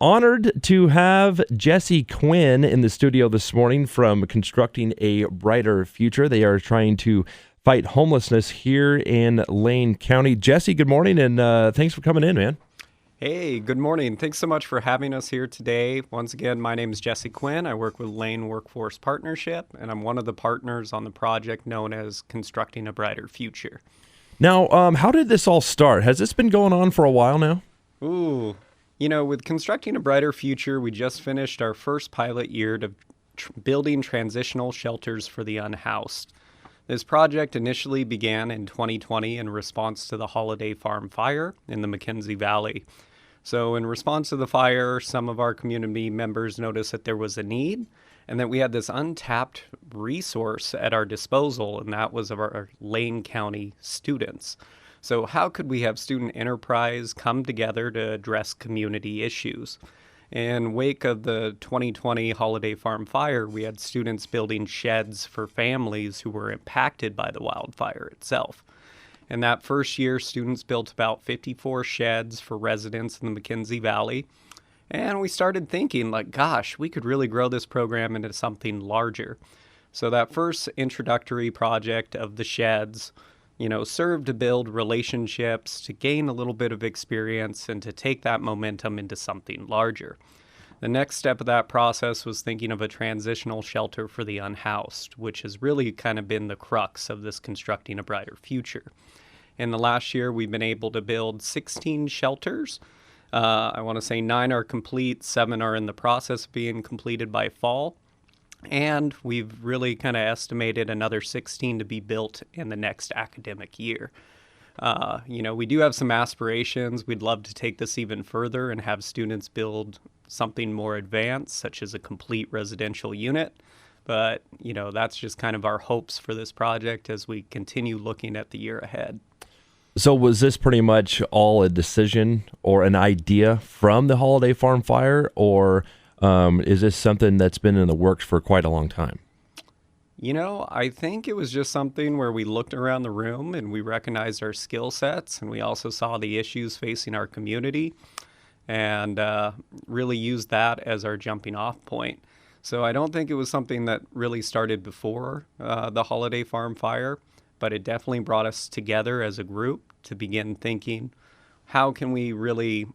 Honored to have Jesse Quinn in the studio this morning from Constructing a Brighter Future. They are trying to fight homelessness here in Lane County. Jesse, good morning, and thanks for coming in, man. Hey, good morning. Thanks so much for having us here today. Once again, my name is Jesse Quinn. I work with Lane Workforce Partnership, and I'm one of the partners on the project known as Constructing a Brighter Future. Now, how did this all start? Has this been going on for a while now? With Constructing a Brighter Future, we just finished our first pilot year to building transitional shelters for the unhoused. This project initially began in 2020 in response to the Holiday Farm fire in the McKenzie Valley. So in response to the fire, some of our community members noticed that there was a need and that we had this untapped resource at our disposal, and that was of our Lane County students. So how could we have student enterprise come together to address community issues? In wake of the 2020 Holiday Farm fire, we had students building sheds for families who were impacted by the wildfire itself. In that first year, students built about 54 sheds for residents in the McKenzie Valley. And we started thinking, gosh, we could really grow this program into something larger. So that first introductory project of the sheds, served to build relationships, to gain a little bit of experience, and to take that momentum into something larger. The next step of that process was thinking of a transitional shelter for the unhoused, which has really kind of been the crux of this Constructing a Brighter Future. In the last year, we've been able to build 16 shelters. I want to say 9 are complete, 7 are in the process of being completed by fall. And we've really kind of estimated another 16 to be built in the next academic year. We do have some aspirations. We'd love to take this even further and have students build something more advanced, such as a complete residential unit. But, that's just kind of our hopes for this project as we continue looking at the year ahead. So was this pretty much all a decision or an idea from the Holiday Farm fire, or is this something that's been in the works for quite a long time? I think it was just something where we looked around the room and we recognized our skill sets, and we also saw the issues facing our community and really used that as our jumping off point. So I don't think it was something that really started before the Holiday Farm fire, but it definitely brought us together as a group to begin thinking, how can we really,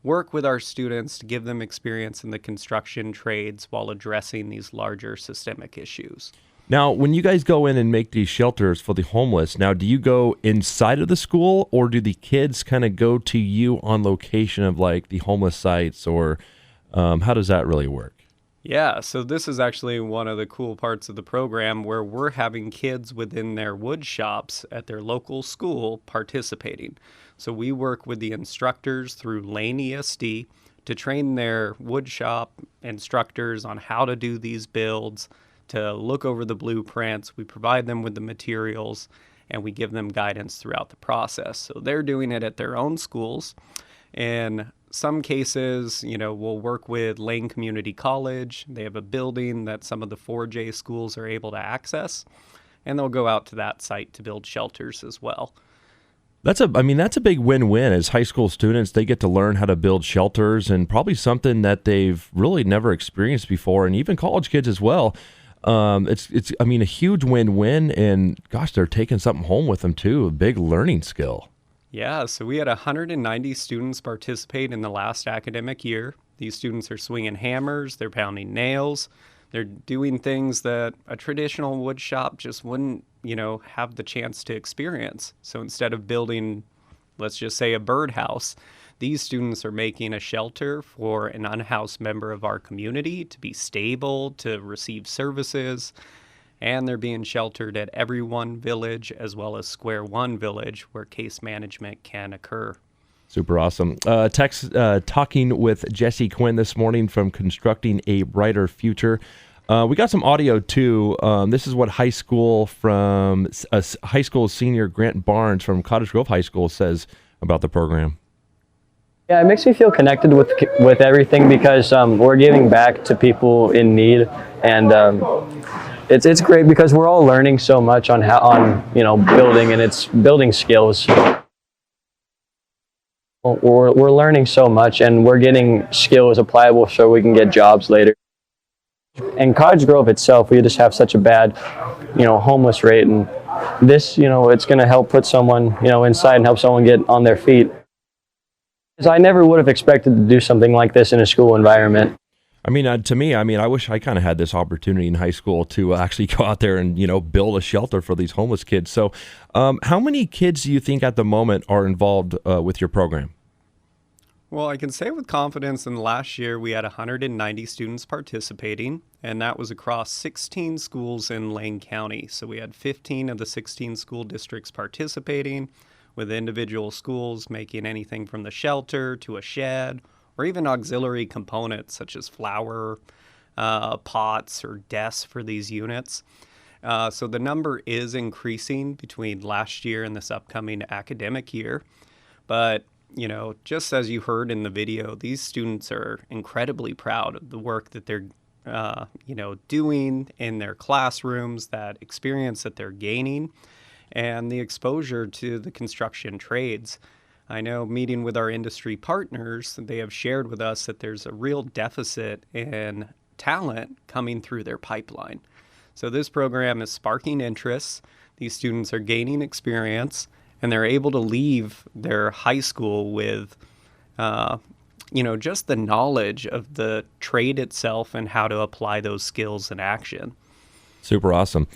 work with our students to give them experience in the construction trades while addressing these larger systemic issues. Now, when you guys go in and make these shelters for the homeless, now do you go inside of the school, or do the kids kind of go to you on location of the homeless sites, or how does that really work? Yeah, so this is actually one of the cool parts of the program where we're having kids within their wood shops at their local school participating. So we work with the instructors through Lane ESD to train their wood shop instructors on how to do these builds, to look over the blueprints. We provide them with the materials, and we give them guidance throughout the process. So they're doing it at their own schools. In some cases, we'll work with Lane Community College. They have a building that some of the 4J schools are able to access, and they'll go out to that site to build shelters as well. That's a big win-win. As high school students, they get to learn how to build shelters, and probably something that they've really never experienced before, and even college kids as well. It's a huge win-win, and gosh, they're taking something home with them too, a big learning skill. Yeah, so we had 190 students participate in the last academic year. These students are swinging hammers, they're pounding nails, they're doing things that a traditional wood shop just wouldn't, have the chance to experience. So instead of building, let's just say, a birdhouse, these students are making a shelter for an unhoused member of our community to be stable, to receive services. And they're being sheltered at Every One Village as well as Square One Village, where case management can occur. Super awesome. Talking with Jesse Quinn this morning from Constructing a Brighter Future. We got some audio too. This is what high school senior Grant Barnes from Cottage Grove High School says about the program. Yeah, it makes me feel connected with everything because we're giving back to people in need, and it's great because we're all learning so much on building, and it's building skills. We're learning so much, and we're getting skills applicable so we can get jobs later. In Cottage Grove itself, we just have such a bad, homeless rate, and this, it's going to help put someone, inside and help someone get on their feet. Because I never would have expected to do something like this in a school environment. I mean, to me, I wish I kind of had this opportunity in high school to actually go out there and, build a shelter for these homeless kids. So how many kids do you think at the moment are involved with your program? Well, I can say with confidence in the last year we had 190 students participating, and that was across 16 schools in Lane County. So we had 15 of the 16 school districts participating, with individual schools making anything from the shelter to a shed, or even auxiliary components such as flower pots or desks for these units. So the number is increasing between last year and this upcoming academic year. But, just as you heard in the video, these students are incredibly proud of the work that they're, doing in their classrooms, that experience that they're gaining, and the exposure to the construction trades. I know meeting with our industry partners, they have shared with us that there's a real deficit in talent coming through their pipeline. So this program is sparking interest. These students are gaining experience, and they're able to leave their high school with, just the knowledge of the trade itself and how to apply those skills in action. Super awesome.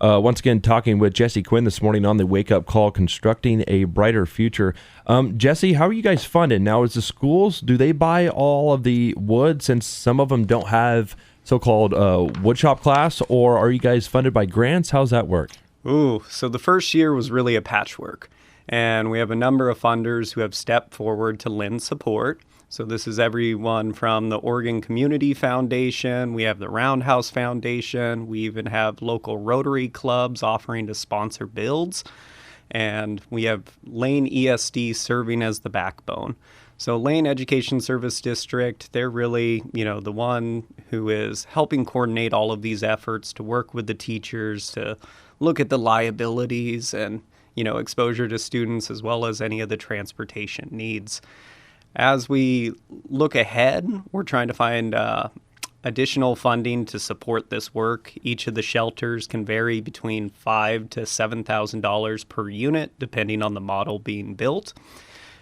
Once again, talking with Jesse Quinn this morning on the Wake Up Call, Constructing a Brighter Future. Jesse, how are you guys funded? Now, is the schools, do they buy all of the wood since some of them don't have so-called woodshop class, or are you guys funded by grants? How's that work? So the first year was really a patchwork, and we have a number of funders who have stepped forward to lend support. So this is everyone from the Oregon Community Foundation. We have the Roundhouse Foundation. We even have local Rotary clubs offering to sponsor builds. And we have Lane ESD serving as the backbone. So Lane Education Service District, they're really, the one who is helping coordinate all of these efforts to work with the teachers, to look at the liabilities and, exposure to students, as well as any of the transportation needs. As we look ahead, we're trying to find additional funding to support this work. Each of the shelters can vary between $5,000 to $7,000 per unit, depending on the model being built.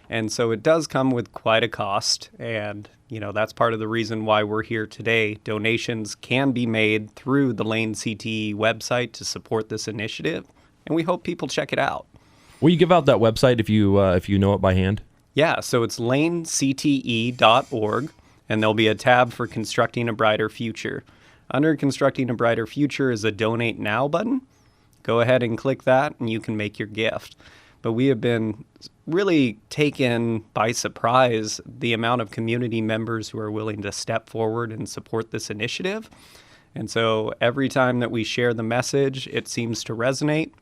And so it does come with quite a cost. And, that's part of the reason why we're here today. Donations can be made through the Lane CTE website to support this initiative. And we hope people check it out. Will you give out that website if you know it by hand? Yeah, so it's lanecte.org, and there'll be a tab for Constructing a Brighter Future. Under Constructing a Brighter Future is a Donate Now button. Go ahead and click that, and you can make your gift. But we have been really taken by surprise the amount of community members who are willing to step forward and support this initiative. And so every time that we share the message, it seems to resonate.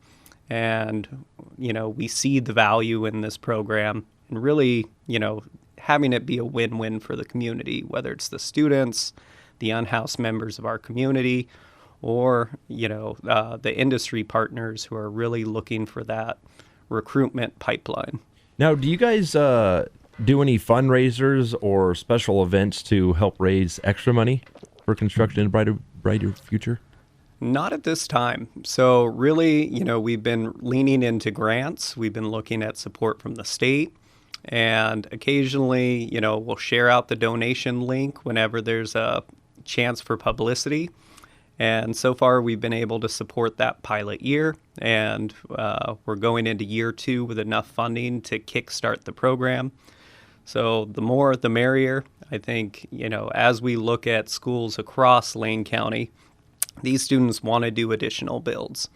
And, we see the value in this program. And really, having it be a win-win for the community, whether it's the students, the unhoused members of our community, or, the industry partners who are really looking for that recruitment pipeline. Now, do you guys do any fundraisers or special events to help raise extra money for Constructing a Brighter Future? Not at this time. So really, we've been leaning into grants. We've been looking at support from the state. And occasionally, we'll share out the donation link whenever there's a chance for publicity. And so far, we've been able to support that pilot year. And we're going into year 2 with enough funding to kickstart the program. So the more, the merrier. I think, as we look at schools across Lane County, these students want to do additional builds.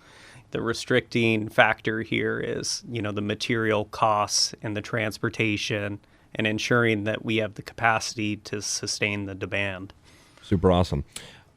The restricting factor here is, the material costs and the transportation and ensuring that we have the capacity to sustain the demand. Super awesome.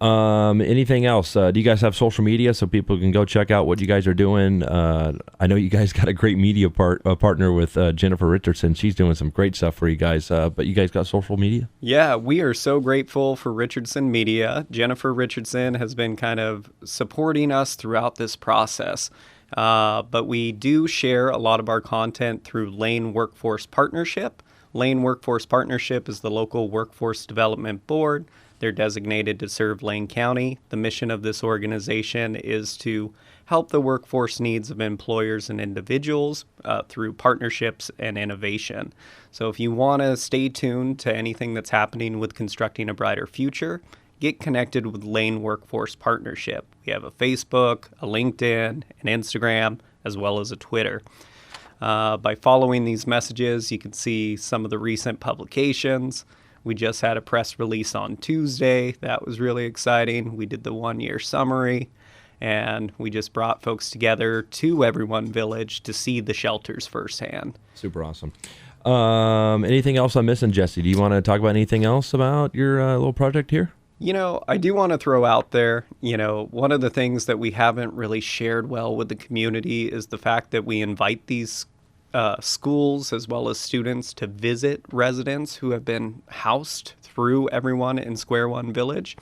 Anything else? Do you guys have social media so people can go check out what you guys are doing? I know you guys got a great media partner with Jennifer Richardson. She's doing some great stuff for you guys. But you guys got social media? Yeah, we are so grateful for Richardson Media. Jennifer Richardson has been kind of supporting us throughout this process. But we do share a lot of our content through Lane Workforce Partnership. Lane Workforce Partnership is the local workforce development board. They're designated to serve Lane County. The mission of this organization is to help the workforce needs of employers and individuals through partnerships and innovation. So if you want to stay tuned to anything that's happening with Constructing a Brighter Future, get connected with Lane Workforce Partnership. We have a Facebook, a LinkedIn, an Instagram, as well as a Twitter. By following these messages, you can see some of the recent publications. We just had a press release on Tuesday. That was really exciting. We did the 1-year summary, and we just brought folks together to Everyone Village to see the shelters firsthand. Super awesome. Anything else I'm missing, Jesse? Do you want to talk about anything else about your little project here? I do want to throw out there, one of the things that we haven't really shared well with the community is the fact that we invite these schools as well as students to visit residents who have been housed through Everyone in Square One Village.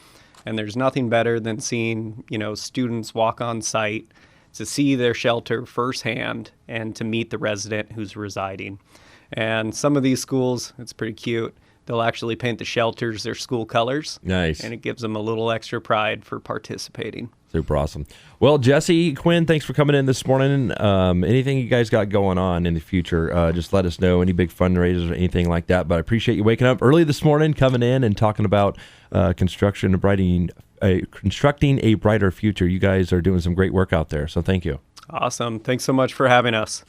And there's nothing better than seeing, students walk on site to see their shelter firsthand and to meet the resident who's residing. And some of these schools, it's pretty cute. They'll actually paint the shelters their school colors. Nice. And it gives them a little extra pride for participating. Super awesome. Well, Jesse, Quinn, thanks for coming in this morning. Anything you guys got going on in the future, just let us know. Any big fundraisers or anything like that. But I appreciate you waking up early this morning, coming in and talking about constructing a brighter future. You guys are doing some great work out there. So thank you. Awesome. Thanks so much for having us.